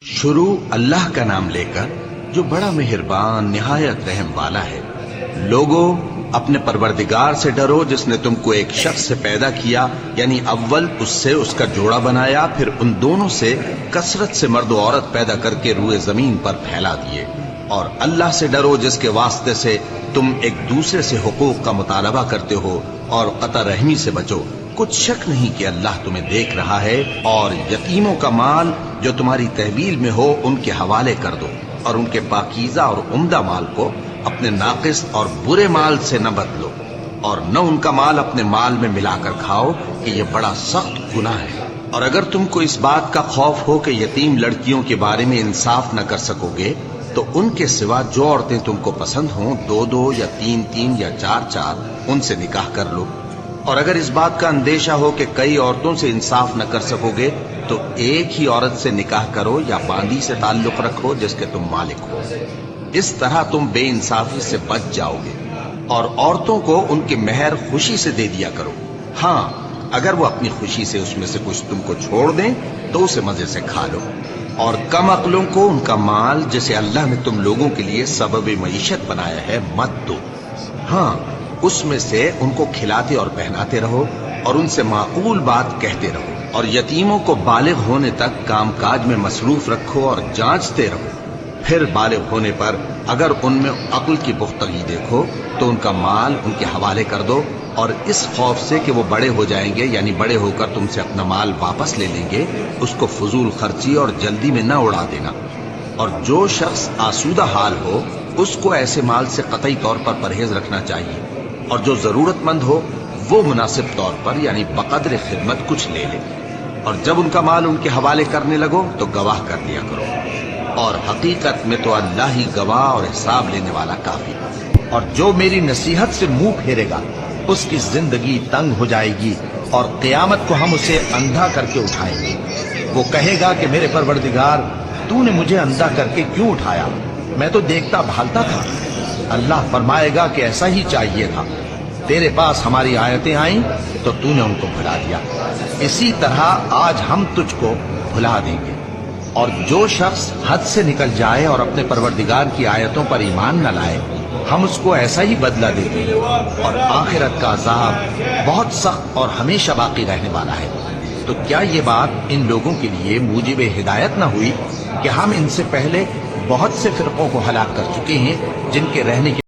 شروع اللہ کا نام لے کر جو بڑا مہربان نہایت رحم والا ہے۔ لوگوں، اپنے پروردگار سے ڈرو جس نے تم کو ایک شخص سے پیدا کیا، یعنی اول اس سے اس کا جوڑا بنایا، پھر ان دونوں سے کثرت سے مرد و عورت پیدا کر کے روئے زمین پر پھیلا دیے۔ اور اللہ سے ڈرو جس کے واسطے سے تم ایک دوسرے سے حقوق کا مطالبہ کرتے ہو، اور قطع رحمی سے بچو۔ کچھ شک نہیں کہ اللہ تمہیں دیکھ رہا ہے۔ اور یتیموں کا مال جو تمہاری تحویل میں ہو ان کے حوالے کر دو، اور ان کے پاکیزہ اور عمدہ مال کو اپنے ناقص اور برے مال سے نہ بدلو، اور نہ ان کا مال اپنے مال میں ملا کر کھاؤ کہ یہ بڑا سخت گناہ ہے۔ اور اگر تم کو اس بات کا خوف ہو کہ یتیم لڑکیوں کے بارے میں انصاف نہ کر سکو گے، تو ان کے سوا جو عورتیں تم کو پسند ہوں، 2 یا 3 یا 4 ان سے نکاح کر لو۔ اور اگر اس بات کا اندیشہ ہو کہ کئی عورتوں سے انصاف نہ کر سکو گے، تو ایک ہی عورت سے نکاح کرو یا باندی سے تعلق رکھو جس کے تم مالک ہو۔ اس طرح تم بے انصافی سے بچ جاؤ گے۔ اور عورتوں کو ان کے مہر خوشی سے دے دیا کرو۔ ہاں، اگر وہ اپنی خوشی سے اس میں سے کچھ تم کو چھوڑ دیں تو اسے مزے سے کھا لو۔ اور کم عقلوں کو ان کا مال جسے اللہ نے تم لوگوں کے لیے سبب معیشت بنایا ہے مت دو۔ ہاں، اس میں سے ان کو کھلاتے اور پہناتے رہو، اور ان سے معقول بات کہتے رہو۔ اور یتیموں کو بالغ ہونے تک کام کاج میں مصروف رکھو اور جانچتے رہو۔ پھر بالغ ہونے پر اگر ان میں عقل کی پختگی دیکھو تو ان کا مال ان کے حوالے کر دو، اور اس خوف سے کہ وہ بڑے ہو جائیں گے، یعنی بڑے ہو کر تم سے اپنا مال واپس لے لیں گے، اس کو فضول خرچی اور جلدی میں نہ اڑا دینا۔ اور جو شخص آسودہ حال ہو اس کو ایسے مال سے قطعی طور پر پرہیز رکھنا چاہیے، اور جو ضرورت مند ہو وہ مناسب طور پر یعنی بقدر خدمت کچھ لے لے۔ اور جب ان کا مال ان کے حوالے کرنے لگو تو گواہ کر لیا کرو، اور حقیقت میں تو اللہ ہی گواہ اور حساب لینے والا کافی ہے۔ اور جو میری نصیحت سے منہ پھیرے گا اس کی زندگی تنگ ہو جائے گی، اور قیامت کو ہم اسے اندھا کر کے اٹھائیں گے۔ وہ کہے گا کہ میرے پروردگار، تو نے مجھے اندھا کر کے کیوں اٹھایا؟ میں تو دیکھتا بھالتا تھا۔ اللہ فرمائے گا کہ ایسا ہی چاہیے تھا، تیرے پاس ہماری آیتیں آئیں تو تو نے ان کو بھلا دیا، اسی طرح آج ہم تجھ کو بھلا دیں گے۔ اور جو شخص حد سے نکل جائے اور اپنے پروردگار کی آیتوں پر ایمان نہ لائے، ہم اس کو ایسا ہی بدلہ دیتے ہیں، اور آخرت کا عذاب بہت سخت اور ہمیشہ باقی رہنے والا ہے۔ تو کیا یہ بات ان لوگوں کے لیے موجب ہدایت نہ ہوئی کہ ہم ان سے پہلے بہت سے فرقوں کو ہلاک کر چکے ہیں جن کے رہنے کے